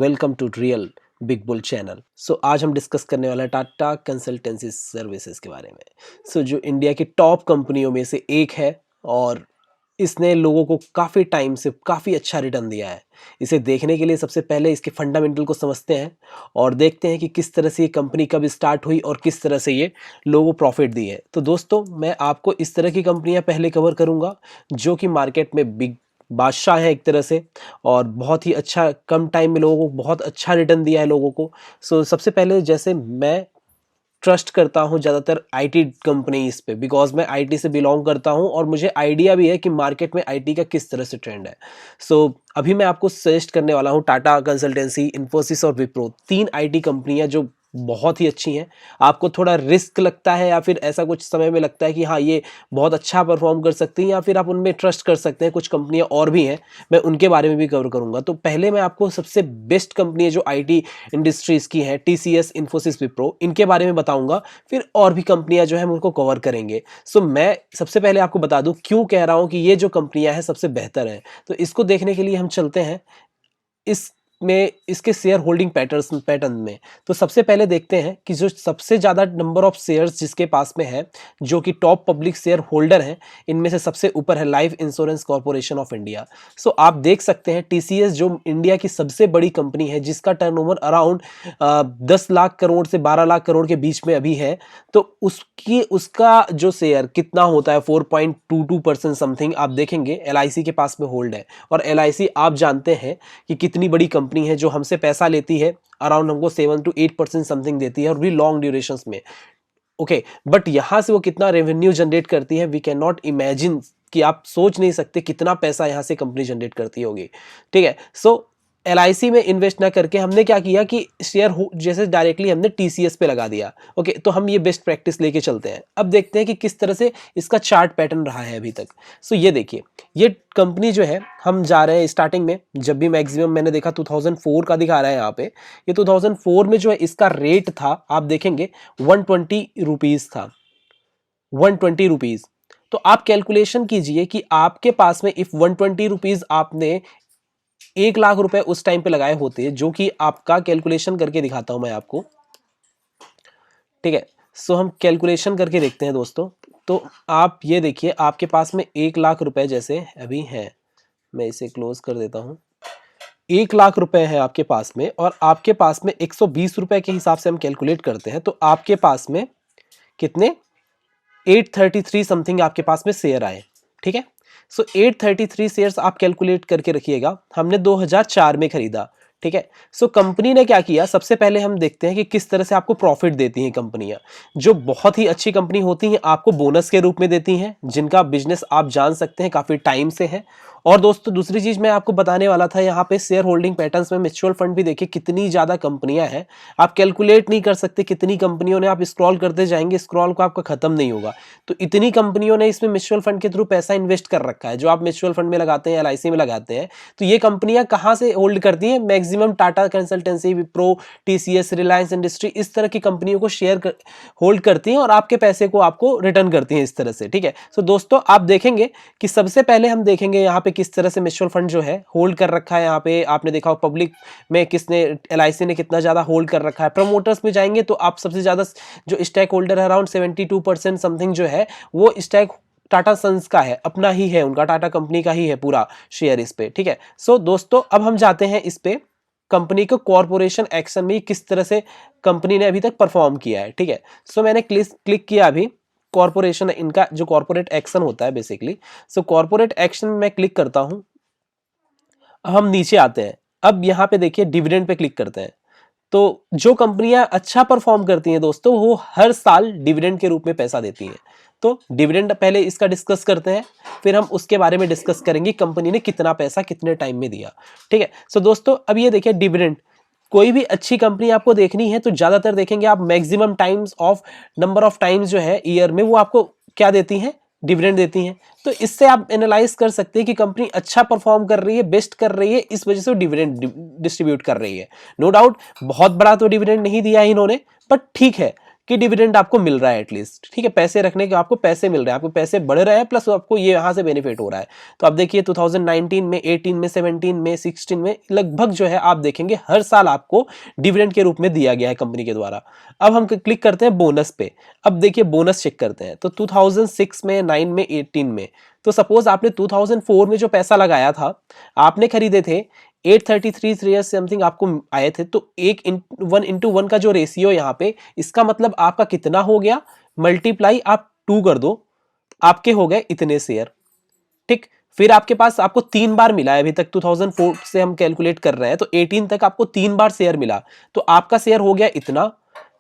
Welcome to real big bull channel. आज हम discuss करने वाला है टाटा कंसल्टेंसी सर्विसेज के बारे में। जो इंडिया की टॉप कंपनियों में से एक है और इसने लोगों को काफ़ी टाइम से काफ़ी अच्छा रिटर्न दिया है। इसे देखने के लिए सबसे पहले इसके फंडामेंटल को समझते हैं और देखते हैं कि किस तरह से ये कंपनी कब स्टार्ट हुई और किस तरह से ये लोगों को प्रॉफिट दी है। तो दोस्तों, मैं आपको इस तरह की कंपनियां पहले कवर करूंगा जो कि मार्केट में बिग बादशाह है एक तरह से, और बहुत ही अच्छा कम टाइम में लोगों को बहुत अच्छा रिटर्न दिया है लोगों को। सबसे पहले जैसे मैं ट्रस्ट करता हूँ ज़्यादातर आईटी कंपनीज पे, बिकॉज मैं आईटी से बिलोंग करता हूँ और मुझे आइडिया भी है कि मार्केट में आईटी का किस तरह से ट्रेंड है। अभी मैं आपको सजेस्ट करने वाला हूँ टाटा कंसल्टेंसी, इन्फोसिस और विप्रो, 3 आईटी कंपनियां जो बहुत ही अच्छी हैं। आपको थोड़ा रिस्क लगता है या फिर ऐसा कुछ समय में लगता है कि हाँ ये बहुत अच्छा परफॉर्म कर सकती हैं, या फिर आप उनमें ट्रस्ट कर सकते हैं, कुछ कंपनियां और भी हैं, मैं उनके बारे में भी कवर करूंगा। तो पहले मैं आपको सबसे बेस्ट कंपनी जो आईटी इंडस्ट्रीज की हैं, टीसीएस, इन्फोसिस, विप्रो, इनके बारे में बताऊंगा। फिर और भी कंपनियां जो है हम उनको कवर करेंगे। मैं सबसे पहले आपको बता दूं क्यों कह रहा हूं कि ये जो कंपनियां हैं सबसे बेहतर हैं। तो इसको देखने के लिए हम चलते हैं इसके शेयर होल्डिंग पैटर्न में। तो सबसे पहले देखते हैं कि जो सबसे ज़्यादा नंबर ऑफ शेयर्स जिसके पास में है, जो कि टॉप पब्लिक शेयर होल्डर हैं, इनमें से सबसे ऊपर है life insurance corporation of India. आप देख सकते हैं टीसीएस जो इंडिया की सबसे बड़ी कंपनी है, जिसका टर्नओवर अराउंड 10 लाख करोड़ से 12 लाख करोड़ के बीच में अभी है। तो उसका जो शेयर कितना होता है, 4.22% समथिंग आप देखेंगे एलआईसी के पास में होल्ड है। और एलआईसी आप जानते हैं कि कितनी बड़ी कंपनी है, जो हमसे पैसा लेती है, अराउंड हमको 7 to 8% समथिंग देती है, और भी लॉन्ग ड्यूरेशन में। ओके, बट यहां से वो कितना रेवेन्यू जनरेट करती है, वी कैन नॉट इमेजिन, कि आप सोच नहीं सकते कितना पैसा यहां से कंपनी जनरेट करती होगी। ठीक है, एलआईसी में इन्वेस्ट ना करके हमने क्या किया कि शेयर जैसे डायरेक्टली हमने टीसीएस पे लगा दिया। ओके, तो हम ये बेस्ट प्रैक्टिस लेके चलते हैं। अब देखते हैं कि किस तरह से इसका चार्ट पैटर्न रहा है अभी तक। ये देखिए, ये कंपनी जो है, हम जा रहे हैं स्टार्टिंग में, जब भी मैक्सिमम मैंने देखा 2004 का दिखा रहा है यहाँ पे। ये 2004 में जो है इसका रेट था, आप देखेंगे 120 रुपीज था, 120 रुपीज। तो आप कैलकुलेशन कीजिए कि आपके पास में इफ 120 रुपीज आपने 1 लाख रुपए उस टाइम पे लगाए होते, जो कि आपका कैलकुलेशन करके दिखाता हूं मैं आपको। ठीक है, हम कैलकुलेशन करके देखते हैं दोस्तों। तो आप ये देखिए, आपके पास में 1 लाख रुपए जैसे अभी है, मैं इसे क्लोज कर देता हूं। 1 लाख रुपए है आपके पास में, और आपके पास में 120 रुपए के हिसाब से हम कैलकुलेट करते हैं, तो आपके पास में कितने 833 समथिंग आपके पास में शेयर आए। ठीक है, 833 शेयर्स आप कैलकुलेट करके रखिएगा, हमने 2004 में खरीदा। ठीक है, कंपनी ने क्या किया, सबसे पहले हम देखते हैं कि किस तरह से आपको प्रॉफिट देती हैं कंपनियां। जो बहुत ही अच्छी कंपनी होती हैं, आपको बोनस के रूप में देती हैं, जिनका बिजनेस आप जान सकते हैं काफी टाइम से है। और दोस्तों, दूसरी चीज मैं आपको बताने वाला था, यहाँ पे शेयर होल्डिंग पैटर्न्स में म्यूचुअल फंड भी देखिए कितनी ज्यादा कंपनियां हैं, आप कैलकुलेट नहीं कर सकते कितनी कंपनियों ने। आप स्क्रॉल करते जाएंगे, स्क्रॉल को आपका खत्म नहीं होगा। तो इतनी कंपनियों ने इसमें म्यूचुअल फंड के थ्रू पैसा इन्वेस्ट कर रखा है, जो आप म्यूचुअल फंड में लगाते हैं, एलआईसी में लगाते हैं। तो ये कंपनियां कहां से होल्ड करती हैं, maximum Tata consultancy, Wipro, TCS, Reliance industry, इस तरह की कंपनियों को होल्ड करती हैं, और आपके पैसे को आपको रिटर्न करती हैं इस तरह से। ठीक है, दोस्तों, आप देखेंगे कि सबसे पहले हम देखेंगे यहाँ पे किस तरह से म्यूचुअल फंड जो है होल्ड कर रखा है। यहाँ पे आपने देखा पब्लिक में किसने, एलआईसी ने कितना ज्यादा होल्ड कर रखा है। प्रमोटर्स में जाएंगे तो आप सबसे ज्यादा जो स्टेक होल्डर है, अराउंड 72% समथिंग जो है, वो स्टेक टाटा सन्स का है, अपना ही है, उनका टाटा कंपनी का ही है पूरा शेयर इस पे। ठीक है, दोस्तों, अब हम जाते हैं इस पे कंपनी को कॉर्पोरेशन एक्शन में किस तरह से कंपनी ने अभी तक परफॉर्म किया है। ठीक है, मैंने क्लिक किया अभी कॉर्पोरेशन, इनका जो कॉर्पोरेट एक्शन होता है बेसिकली। कॉर्पोरेट एक्शन में मैं क्लिक करता हूं, हम नीचे आते हैं। अब यहाँ पे देखिए डिविडेंड पे क्लिक करते हैं। तो जो कंपनियां अच्छा परफॉर्म करती हैं दोस्तों, वो हर साल डिविडेंड के रूप में पैसा देती हैं। तो डिविडेंड पहले इसका डिस्कस करते हैं, फिर हम उसके बारे में डिस्कस करेंगे कंपनी ने कितना पैसा कितने टाइम में दिया। ठीक है, दोस्तों, अब ये देखिए डिविडेंड, कोई भी अच्छी कंपनी आपको देखनी है तो ज्यादातर देखेंगे आप maximum times of number of times जो है ईयर में, वो आपको क्या देती हैं, डिविडेंड देती हैं। तो इससे आप एनालाइज कर सकते हैं कि कंपनी अच्छा परफॉर्म कर रही है, बेस्ट कर रही है, इस वजह से डिविडेंड डिस्ट्रीब्यूट कर रही है। नो डाउट बहुत बड़ा तो डिविडेंड नहीं दिया है इन्होंने, बट ठीक है, कि डिविडेंड आपको मिल रहा है एटलीस्ट, ठीक है, पैसे रखने के आपको पैसे मिल रहे हैं, आपको पैसे बढ़ रहे हैं, प्लस आपको ये यहाँ से बेनिफिट हो रहा है। तो आप देखिए 2019 में, 18 में, 17 में, 16 में लगभग जो है आप देखेंगे हर साल आपको डिविडेंड के रूप में दिया गया है कंपनी के द्वारा। अब हम क्लिक करते हैं बोनस पे। अब देखिए बोनस चेक करते हैं, तो 2006 में, 9 में, 18 में, तो सपोज आपने 2004 में जो पैसा लगाया था, आपने खरीदे थे 833 शेयर समथिंग आपको आए थे, तो 1:1 का जो रेशियो यहाँ पे, इसका मतलब आपका कितना हो गया, मल्टीप्लाई आप 2 कर दो, आपके हो गए इतने शेयर, ठीक। फिर आपके पास आपको 3 बार मिला है, अभी तक 2004 से हम कैलकुलेट कर रहे हैं, तो 18 तक आपको 3 बार शेयर मिला, तो आपका शेयर हो गया इतना।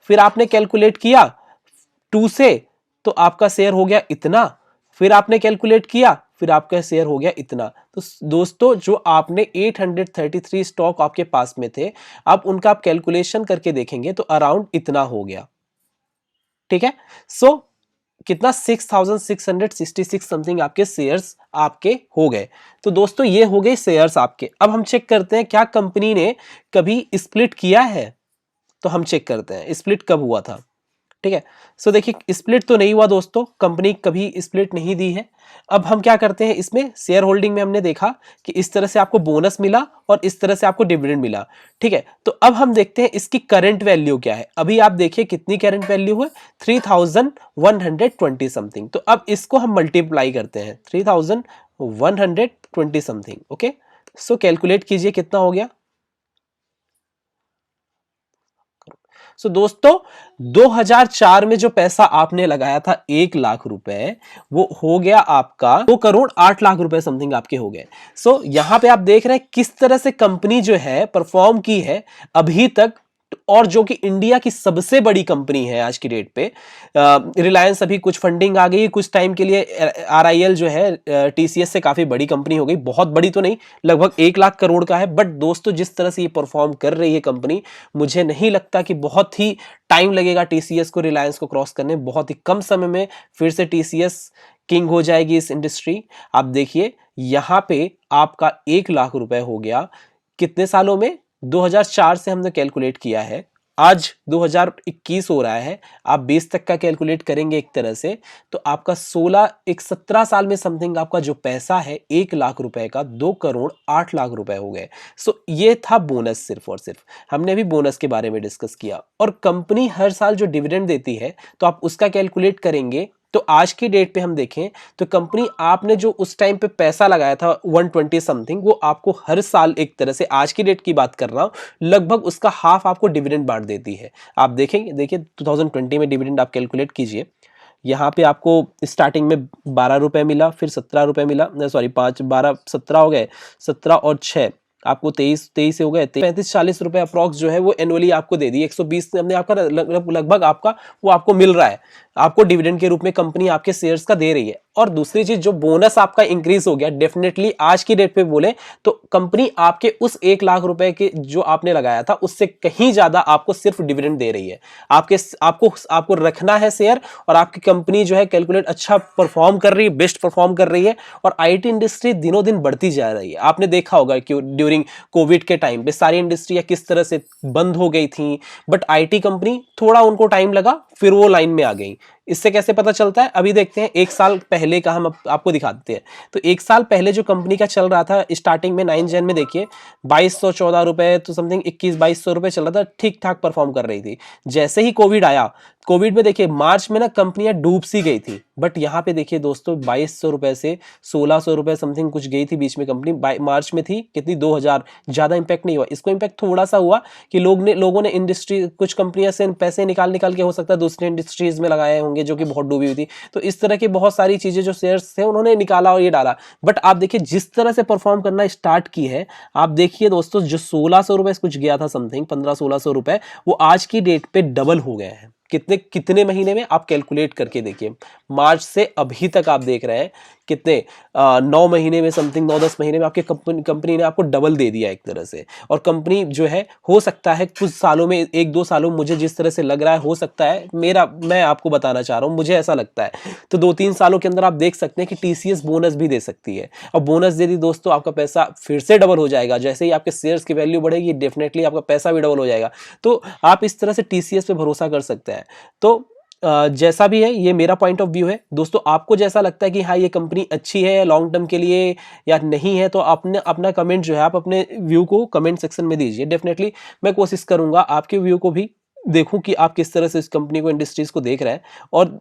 फिर आपने कैलकुलेट किया 2 से, तो आपका शेयर हो गया इतना। फिर आपने कैलकुलेट किया, फिर आपका शेयर हो गया इतना। तो दोस्तों जो आपने 833 स्टॉक आपके पास में थे, अब उनका आप कैलकुलेशन करके देखेंगे तो अराउंड इतना हो गया, ठीक है। सो कितना 6666 समथिंग आपके शेयर्स आपके हो गए। तो दोस्तों ये हो गए शेयर्स आपके। अब हम चेक करते हैं क्या कंपनी ने कभी स्प्लिट किया है, तो हम चेक करते हैं स्प्लिट कब हुआ था, ठीक है। सो देखिए स्प्लिट तो नहीं हुआ दोस्तों, कंपनी कभी स्प्लिट नहीं दी है। अब हम क्या करते हैं, इसमें शेयर होल्डिंग में हमने देखा कि इस तरह से आपको बोनस मिला और इस तरह से आपको डिविडेंड मिला, ठीक है। तो अब हम देखते हैं इसकी करंट वैल्यू क्या है। अभी आप देखिए कितनी करंट वैल्यू है, 3120 समथिंग। तो अब इसको हम मल्टीप्लाई करते हैं, 3120 समथिंग, ओके। सो कैलकुलेट कीजिए कितना हो गया। सो दोस्तों 2004 में जो पैसा आपने लगाया था 1 लाख रुपए, वो हो गया आपका 2,08,00,000 समथिंग आपके हो गए। सो यहां पे आप देख रहे हैं किस तरह से कंपनी जो है परफॉर्म की है अभी तक, और जो कि इंडिया की सबसे बड़ी कंपनी है आज की डेट पे। रिलायंस अभी कुछ फंडिंग आ गई कुछ टाइम के लिए, आरआईएल जो है टीसीएस से काफी बड़ी कंपनी हो गई, बहुत बड़ी तो नहीं, लगभग 1 लाख करोड़ का है। बट दोस्तों जिस तरह से ये परफॉर्म कर रही है कंपनी, मुझे नहीं लगता कि बहुत ही टाइम लगेगा टीसीएस को रिलायंस को क्रॉस करने, बहुत ही कम समय में फिर से टीसीएस किंग हो जाएगी इस इंडस्ट्री। आप देखिए यहां पे आपका 1 लाख रुपए हो गया कितने सालों में, 2004 से हमने कैलकुलेट किया है, आज 2021 हो रहा है, आप 20 तक का कैलकुलेट करेंगे एक तरह से, तो आपका 17 साल में समथिंग आपका जो पैसा है 1 लाख रुपए का 2,08,00,000 रुपए हो गए। सो ये था बोनस, सिर्फ और सिर्फ हमने अभी बोनस के बारे में डिस्कस किया। और कंपनी हर साल जो डिविडेंड देती है तो आप उसका कैलकुलेट करेंगे, तो आज की डेट पे हम देखें तो कंपनी आपने जो उस टाइम पे पैसा लगाया था 120 समथिंग, वो आपको हर साल एक तरह से, आज की डेट की बात कर रहा हूं, लगभग उसका हाफ आपको डिविडेंड बांट देती है। आप देखेंगे, देखिए 2020 में डिविडेंड आप कैलकुलेट कीजिए, यहाँ पे आपको स्टार्टिंग में 12 रुपए मिला, फिर 17 रुपए मिला, सॉरी 5 12 17 हो गए, 17 और 6 आपको 23 से हो गए 35-40 रुपए अप्रॉक्स जो है वो एनुअली आपको दे दी। 120 हमने आपका लगभग आपका वो आपको मिल रहा है, आपको डिविडेंड के रूप में कंपनी आपके शेयर्स का दे रही है। और दूसरी चीज जो बोनस आपका इंक्रीज हो गया, डेफिनेटली आज की डेट पे बोले तो कंपनी आपके उस 1 लाख रुपए के जो आपने लगाया था उससे कहीं ज्यादा आपको सिर्फ डिविडेंड दे रही है। आपको रखना है शेयर, और आपकी कंपनी जो है कैलकुलेट अच्छा परफॉर्म कर रही है, बेस्ट परफॉर्म कर रही है, और आईटी इंडस्ट्री दिनों दिन बढ़ती जा रही है। आपने देखा होगा कि ड्यूरिंग कोविड के टाइम पे सारी इंडस्ट्रियां किस तरह से बंद हो गई थी, बट आईटी कंपनी थोड़ा उनको टाइम लगा, फिर वो लाइन में आ गई। इससे कैसे पता चलता है, अभी देखते हैं 1 साल पहले का हम आपको दिखाते हैं। तो 1 साल पहले जो कंपनी का चल रहा था स्टार्टिंग में 9 जन में देखिए 2214 रुपए तो समथिंग 21-2200 रुपए चल रहा था, ठीक ठाक परफॉर्म कर रही थी। जैसे ही कोविड आया, कोविड में देखिए मार्च में ना कंपनियां डूब सी गई थी, बट यहाँ पे देखिए दोस्तों 2200 रुपए से 1600 रुपए समथिंग कुछ गई थी बीच में कंपनी, मार्च में थी कितनी 2000, ज्यादा इंपैक्ट नहीं हुआ। इसको इंपैक्ट थोड़ा सा हुआ कि लोगों ने इंडस्ट्री, कुछ कंपनियां से पैसे निकाल के हो सकता है दूसरी इंडस्ट्रीज में लगाए होंगे जो कि बहुत डूबी हुई थी, तो इस तरह की बहुत सारी चीजें जो शेयर्स थे उन्होंने निकाला और ये डाला। बट आप देखिए जिस तरह से परफॉर्म करना स्टार्ट की है, आप देखिए दोस्तों जो 1600 रुपए कुछ गया था समथिंग 1500-1600 रुपए, वो आज की डेट पे डबल हो गए हैं। कितने महीने में आप कैलकुलेट करके देखिए, मार्च से अभी तक आप देख रहे हैं कितने 9 महीने में समथिंग 9-10 महीने में आपके कंपनी ने आपको डबल दे दिया एक तरह से। और कंपनी जो है हो सकता है कुछ सालों में 1-2 सालों में, मुझे जिस तरह से लग रहा है हो सकता है, मैं आपको बताना चाह रहा हूँ, मुझे ऐसा लगता है तो 2-3 सालों के अंदर आप देख सकते हैं कि टीसीएस बोनस भी दे सकती है। और बोनस दे दी दोस्तों, आपका पैसा फिर से डबल हो जाएगा। जैसे ही आपके शेयर्स की वैल्यू बढ़ेगी डेफिनेटली आपका पैसा भी डबल हो जाएगा। तो आप इस तरह से टीसीएस पे भरोसा कर सकते हैं। तो जैसा भी है ये मेरा पॉइंट ऑफ व्यू है दोस्तों। आपको जैसा लगता है कि हाँ ये कंपनी अच्छी है लॉन्ग टर्म के लिए या नहीं है, तो आपने अपना कमेंट जो है आप अपने व्यू को कमेंट सेक्शन में दीजिए। डेफिनेटली मैं कोशिश करूंगा आपके व्यू को भी देखूं कि आप किस तरह से इस कंपनी को, इंडस्ट्रीज को देख रहे हैं। और